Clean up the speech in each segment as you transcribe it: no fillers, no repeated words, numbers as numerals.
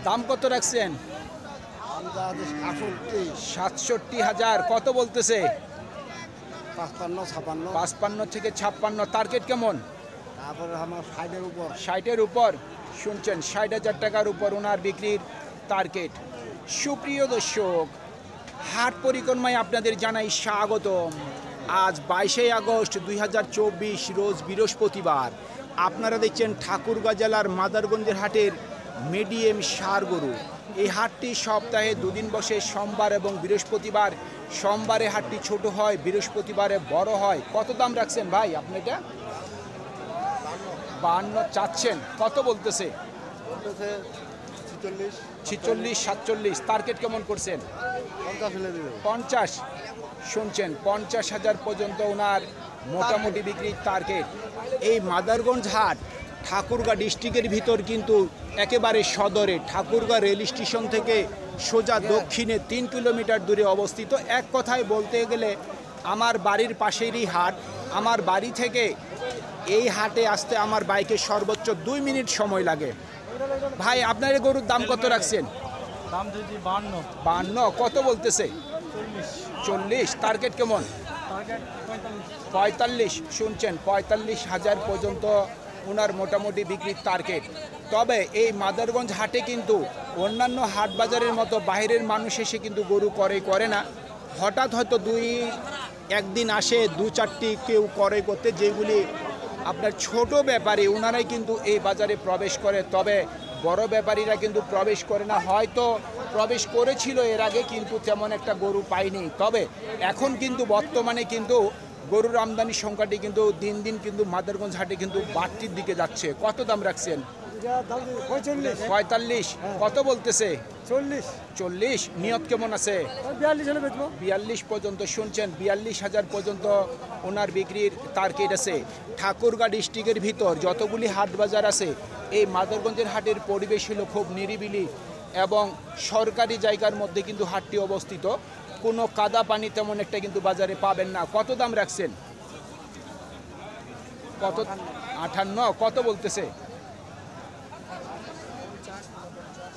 দাম কত রাখছেন? ৬৭,০০০। কত বলতেছে? ৫৫ থেকে ৫৬। টার্গেট কেমন? তারপরে আমার ৬০-এর উপর। ৬০-এর উপর। শুনছেন ৬০,০০০ টাকার উপর ওনার বিক্রির টার্গেট। সুপ্রিয় দর্শক, হাট পরিক্রমায় আপনাদের জানাই স্বাগতম। আজ ২২শে আগস্ট ২০২৪ রোজ বৃহস্পতিবার। আপনারা দেখছেন ঠাকুরগাঁ জেলার মাদারগঞ্জের হাটের মিডিয়াম ষাঁড় গরু। এই হাটটি সপ্তাহে দুদিন বসে, সোমবার এবং বৃহস্পতিবার। সোমবারে হাটটি ছোট হয়, বৃহস্পতিবারে বড় হয়। কত দাম রাখছেন ভাই আপনি এটা? ৫২ চাচ্ছেন, কত বলতেছে? ৪৬, ৪৭। টার্গেট কেমন করছেন? ৫০। শুনছেন ৫০,০০০ পর্যন্ত ওনার মোটামুটি বিক্রির টার্গেট। এই মাদারগঞ্জ হাট ঠাকুরগাঁ ডিস্ট্রিক্টের ভিতর, কিন্তু একেবারে সদরে, ঠাকুরগাঁ রেল স্টেশন থেকে সোজা দক্ষিণে ৩ কিলোমিটার দূরে অবস্থিত। এক কথায় বলতে গেলে আমার বাড়ির পাশেরই হাট। আমার বাড়ি থেকে এই হাটে আসতে আমার বাইকে সর্বোচ্চ 2 মিনিট সময় লাগে। ভাই, আপনার এই গরুর দাম কত রাখছেন? দাম দিয়েছি 52। 52। কত বলতেছে? 40। টার্গেট কেমন? টার্গেট 45। শুনছেন 45,০০০ পর্যন্ত ওনার মোটামুটি বিক্রির টার্গেট। তবে এই মাদারগঞ্জ হাটে কিন্তু অন্যান্য হাট বাজারের মতো বাইরের মানুষ এসে কিন্তু গরু করে না। হঠাৎ হয়তো একদিন আসে 2-4টি কেউ ক্রয় করতে, যেগুলি আপনার ছোট ব্যাপারী, ওনারাই কিন্তু এই বাজারে প্রবেশ করে। তবে বড় ব্যাপারীরা কিন্তু প্রবেশ করে না। হয়তো প্রবেশ করেছিল এর আগে, কিন্তু তেমন একটা গরু পায়নি। তবে এখন কিন্তু বর্তমানে কিন্তু গরুর আমদানির সংখ্যাটি কিন্তু দিন দিন কিন্তু মাদারগঞ্জ হাটে কিন্তু বাড়তির দিকে যাচ্ছে। কত দাম রাখছেন? 45। কত বলতেছে? 40। নিয়ত কেমন আছে? 42 পর্যন্ত। শুনছেন 42,০০০ পর্যন্ত ওনার বিক্রির টার্গেট আছে। ঠাকুরগাঁ ডিস্ট্রিক্টের ভিতর যতগুলি হাট বাজার আছে, এই মাদারগঞ্জের হাটের পরিবেশ হলো খুব নিরিবিলি এবং সরকারি জায়গার মধ্যে কিন্তু হাটটি অবস্থিত। কোনো কাদা পানি তেমন একটা কিন্তু বাজারে পাবেন না। কত দাম রাখছেন? কত? 58। কত বলতেছে?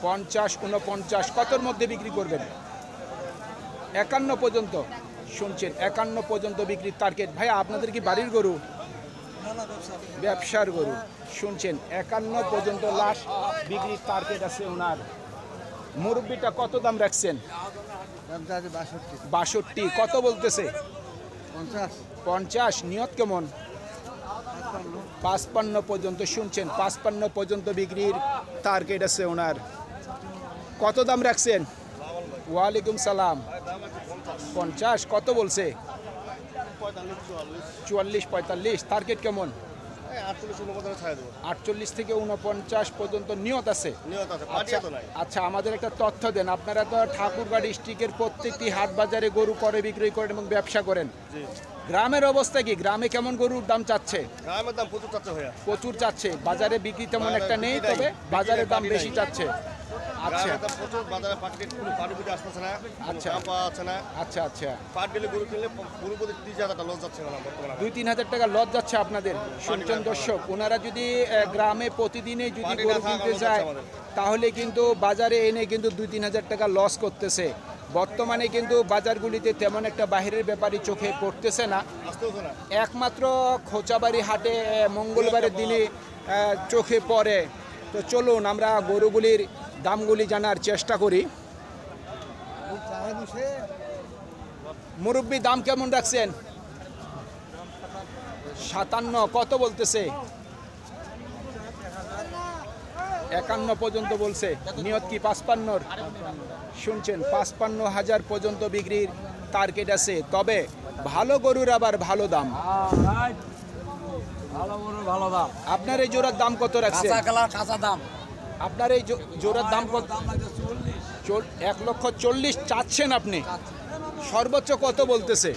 50, 49। কতর মধ্যে বিক্রি করবেন? 51 পর্যন্ত। শুনছেন 51 পর্যন্ত বিক্রির টার্গেট। ভাইয়া, আপনাদের কি বাড়ির গরু? ব্যবসার গরু। শুনছেন 51 পর্যন্ত লাস্ট বিক্রির টার্গেট আছে ওনার। মুরব্বিটা কত দাম রাখছেন? 62। কত বলতেছে? 50। নিয়ত কেমন? 55 পর্যন্ত। শুনছেন 55 পর্যন্ত বিক্রির টার্গেট আছে ওনার। কত দাম রাখছেন? ওয়ালাইকুম সালাম। 50। কত বলছে? 44, 45। টার্গেট কেমন? 48 থেকে 49 পর্যন্ত নিয়ত আছে। আচ্ছা, আমাদের একটা তথ্য দেন। আপনারা তো ঠাকুরগাঁ ডিস্ট্রিক্টের প্রত্যেকটি হাট বাজারে গরু করে বিক্রয় করেন এবং ব্যবসা করেন। গ্রামের অবস্থা কি? গ্রামে কেমন গরুর দাম চাচ্ছে? গ্রামের দাম প্রচুর চাচ্ছে ভাইয়া। প্রচুর চাচ্ছে। বাজারে বিক্রি তেমন একটা নেই, তবে বাজারের দাম বেশি চাচ্ছে। আচ্ছা প্রচুর বাজারে পাটি আসতেছে না। আচ্ছা আছে না। আচ্ছা আচ্ছা। পাট গেলে গরু কিনলে গরু প্রতি 30,000 টাকা লস যাচ্ছে না বর্তমানে। 2-3 হাজার টাকা লস যাচ্ছে আপনাদের। শুনছেন দর্শক, ওনারা যদি গ্রামে প্রতিদিনে যদি গরু কিনতে যায়, তাহলে কিন্তু বাজারে এনে কিন্তু 2-3 হাজার টাকা লস করতেছে। বর্তমানে কিন্তু বাজারগুলিতে তেমন একটা বাহিরের ব্যাপারী চোখে পড়তেছে না। একমাত্র খোঁচাবাড়ি হাটে মঙ্গলবারের দিনে চোখে পড়ে। তো চলুন আমরা গরুগুলির দামগুলি জানার চেষ্টা করি। মুরব্বি, দাম কেমন রাখছেন? 57। কত বলতেছে? 51 পর্যন্ত বলছে। নিয়ত কি 55? শুনছেন 55,০০০ পর্যন্ত বিক্রির টার্গেট আছে। তবে ভালো গরুর আবার ভালো দাম। আপনার এই জোড়ার দাম কত রাখছেন? আপনার এই জোড়ার দাম কত? 1,40,00,000 চাচ্ছেন আপনি। সর্বোচ্চ কত বলতেছে?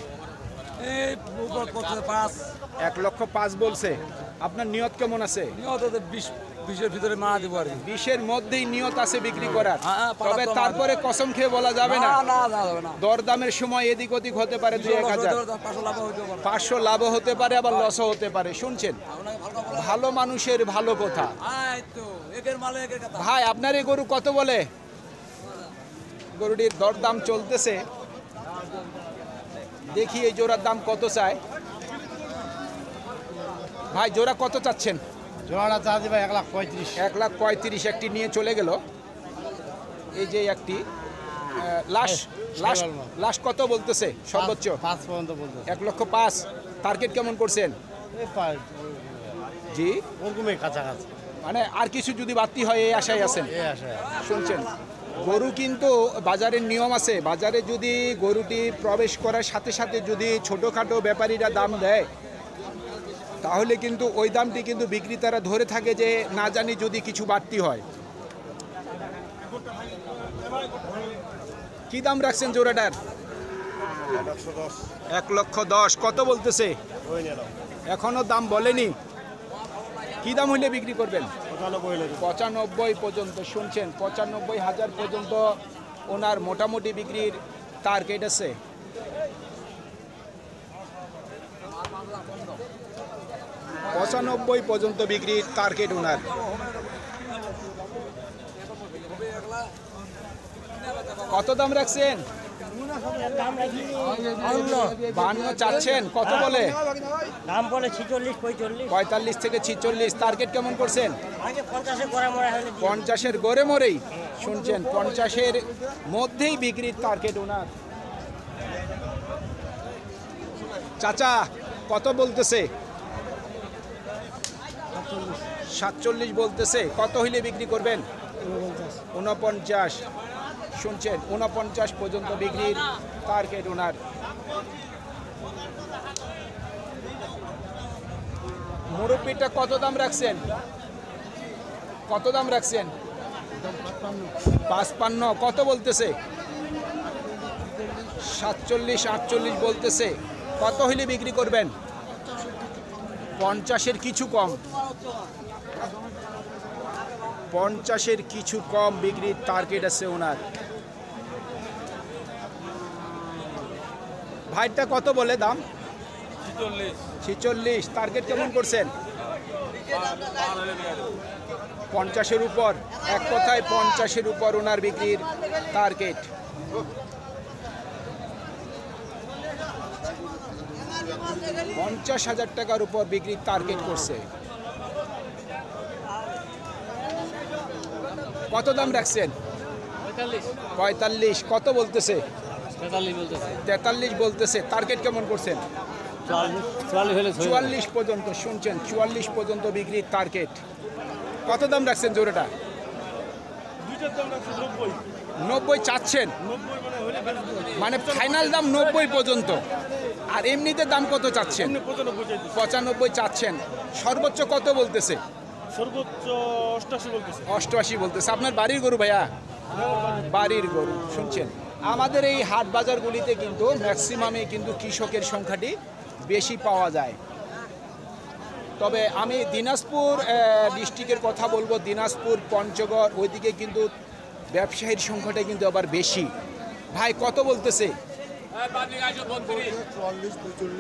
1,05,000 বলছে। আপনার নিয়ত কেমন আছে? 20-এর ভিতরে মারা দেবো আর কি। 20-এর মধ্যেই নিয়ত আছে বিক্রি করার। তবে তারপরে কসম খেয়ে বলা যাবে না। দরদামের সময় এদিক ওদিক হতে পারে, 2-1,000, 500 লাভও হতে পারে, আবার লসও হতে পারে। শুনছেন, ভালো মানুষের ভালো কথা। ভাই আপনার এই গরু কত বলে? গরুটির দরদাম চলতেছে, দেখি এই জোড়ার দাম কত চায়। ভাই জোড়া কত চাচ্ছেন? জোড়াটা চা দিবা 1,35,000। 1,35,000 একটি নিয়ে চলে গেল। এই যে একটি লাস্ট লাস্ট লাস্ট কত বলতেছে সর্বোচ্চ? 5 পর্যন্ত বলতে 1,05,000। টার্গেট কেমন করছেন? জি, ওরকমই কাছাকাছি মানে আর কিছু যদি বাড়তি হয় এই আশায় আছেন? এই আসে। শুনছেন, গরু কিন্তু বাজারের নিয়ম আছে, বাজারে যদি গরুটি প্রবেশ করার সাথে সাথে যদি ছোটোখাটো ব্যাপারীরা দাম দেয় তাহলে কিন্তু ওই দামটি কিন্তু বিক্রেতারা ধরে থাকে যে না জানি যদি কিছু বাড়তি হয়। কি দাম রাখছেন জোড়াটার? 1,10,000। কত বলতেছে? এখনো দাম বলেনি। কি দাম হইলে বিক্রি করবেন? 95 পর্যন্ত। শুনছেন, 95,000 পর্যন্ত ওনার মোটামুটি বিক্রির টার্গেট আছে। $95 পর্যন্ত বিক্রির টার্গেট ওনার। কত দাম রাখছেন? 52 চাচ্ছেন। কত বলে? দাম বলে 46 45 45 থেকে 46। টার্গেট কেমন করছেন? আগে 50 করে মরা হলে 50-এর গড়ে মরেই। শুনছেন, 50-এর মধ্যেই বিক্রির টার্গেট ওনার। চাচা কত বলতেছে? 47 বলতেছে। কত হইলে বিক্রি করবেন? 49। শুনছেন, 49 পর্যন্ত বিক্রির টার্গেট ওনার। মুরব্বিটা কত দাম রাখছেন? কত দাম রাখছেন? 55। কত বলতেছে? 47 48 বলতেছে। কত হইলে বিক্রি করবেন? 50-এর কিছু কম। 50-এর কিছু কম বিক্রির টার্গেট আছে ওনার। ভাইটা কত বলে দাম? 46। টার্গেট কেমন করছেন? 50-এর উপর। এক কথায় 50-এর উপর ওনার বিক্রির টার্গেট। $50,000 উপর বিক্রির টার্গেট করছে। কত দাম রাখছেন? 45। কত বলতেছে? 43 বলতেছে। টার্গেট কেমন করছেন? 44 পর্যন্ত। শুনছেন, 44 পর্যন্ত বিক্রির টার্গেট। কত দাম রাখছেন জোড়াটা? 90 চাচ্ছেন, মানে ফাইনাল দাম 90 পর্যন্ত। আর এমনিতে দাম কত চাচ্ছেন? 95 চাচ্ছেন। সর্বোচ্চ কত বলতেছে? সর্বোচ্চ 88 বলতেছে। আপনার বাড়ির গরু ভাইয়া? বাড়ির গরু। শুনছেন, আমাদের এই হাট বাজারগুলিতে কিন্তু ম্যাক্সিমামে কিন্তু কৃষকের সংখ্যাটি বেশি পাওয়া যায়। তবে আমি দিনাজপুর ডিস্ট্রিক্টের কথা বলবো, দিনাজপুর পঞ্চগড় ওইদিকে কিন্তু ব্যবসায়ীর সংখ্যাটা কিন্তু আবার বেশি। ভাই কত বলতেছে?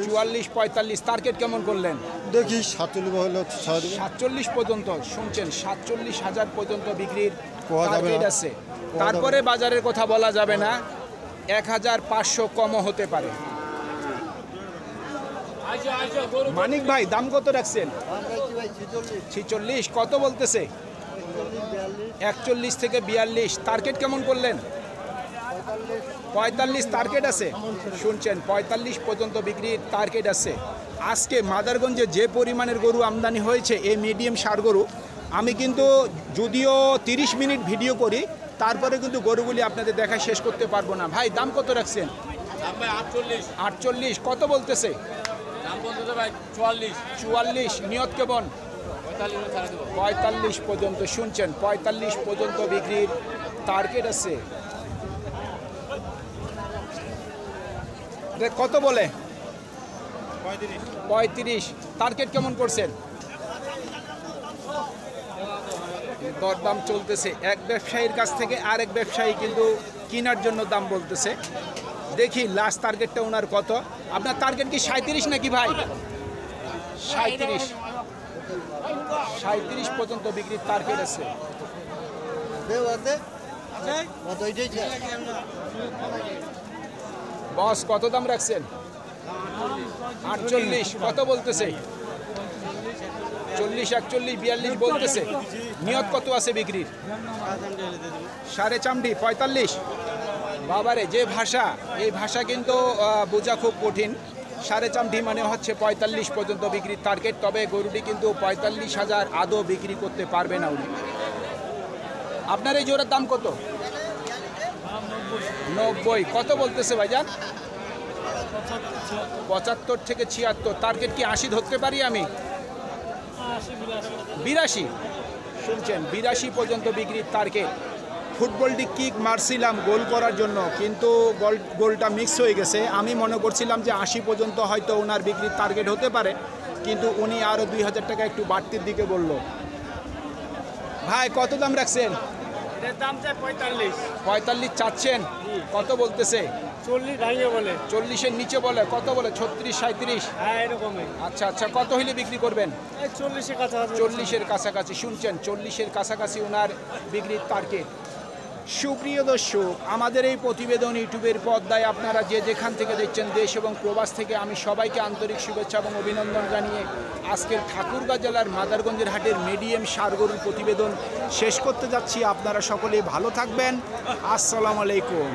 44 45। টার্গেট কেমন করলেন? দেখি 47 হলো 47 পর্যন্ত। শুনছেন, 47,000 পর্যন্ত বিক্রির পাওয়া যাবে টার্গেট না। আছে। তারপরে বাজারের কথা বলা যাবে না, 1,500 কমও হতে পারে। মানিক ভাই দাম কত রাখছেন? 46। কত বলতেছে? 41 থেকে 42। টার্গেট কেমন করলেন? 45 টার্গেট আছে। শুনছেন, 45 পর্যন্ত বিক্রির টার্গেট আছে। আজকে মাদারগঞ্জে যে পরিমাণের গরু আমদানি হয়েছে, এই মিডিয়াম ষাঁড় গরু, আমি কিন্তু যদিও 30 মিনিট ভিডিও করি তারপরে কিন্তু গরুগুলি আপনাদের দেখা শেষ করতে পারবো না। ভাই দাম কত রাখছেন? 48। কত বলতেছে? 44। নিয়ত কেমন? 45 পর্যন্ত। শুনছেন, 45 পর্যন্ত বিক্রির টার্গেট আছে। কত বলে? 35। টার্গেট কেমন করছেন? দরদাম চলতেছে। এক ব্যবসায়ীর কাছ থেকে আরেক ব্যবসায়ী কিন্তু কেনার জন্য দাম বলতেছে। দেখি লাস্ট টার্গেটটা ওনার কত। আপনার টার্গেট কি 37 নাকি ভাই? 37। 37 পর্যন্ত বিক্রির টার্গেট আছে। বস কত দাম রাখছেন? 48 কত বলতেছে? 40, 41, 42 বলতেছে। নিয়ত কত আছে বিক্রির? সাড়ে চামড়ি 45। বাবারে যে ভাষা, এই ভাষা কিন্তু বোঝা খুব কঠিন। সাড়ে চামড়ি মানে হচ্ছে 45 পর্যন্ত বিক্রির টার্গেট। তবে গরুটি কিন্তু 45,000 আদৌ বিক্রি করতে পারবে না উনি। আপনার এই জোড়ার দাম কত? 90 কত বলতেছে ভাইজান? 75 থেকে 76। টার্গেট কি 80 ধরতে পারি আমি? 82 শুনছেন, 82 পর্যন্ত বিক্রির টার্গেট। ফুটবলটি কিক মারছিলাম গোল করার জন্য, কিন্তু গোলটা মিক্স হয়ে গেছে। আমি মনে করছিলাম যে 80 পর্যন্ত হয়তো ওনার বিক্রির টার্গেট হতে পারে, কিন্তু উনি আরও 2000 টাকা একটু বাড়তির দিকে বলল। ভাই কত দাম রাখছেন? দাম চাই 45। 45 চাচ্ছেন, কত বলতেছে? 40 ভাঙিয়ে বলে। 40-এর নিচে বলে, কত বলে? 36, 37। হ্যাঁ এরকমই। আচ্ছা আচ্ছা, কত হইলে বিক্রি করবেন? 40-এর কাছাকাছি। 40-এর কাছাকাছি শুনছেন, 40-এর কাছাকাছি ওনার বিক্রির টার্গেট। সুপ্রিয় দর্শক, আমাদের এই প্রতিবেদন ইউটিউবের পর্দায় আপনারা যে যেখান থেকে দেখছেন, দেশ এবং প্রবাস থেকে, আমি সবাইকে আন্তরিক শুভেচ্ছা এবং অভিনন্দন জানিয়ে আজকের ঠাকুরগাঁ জেলার মাদারগঞ্জের হাটের মিডিয়াম ষাঁড় গরুর প্রতিবেদন শেষ করতে যাচ্ছি। আপনারা সকলে ভালো থাকবেন। আসসালামু আলাইকুম।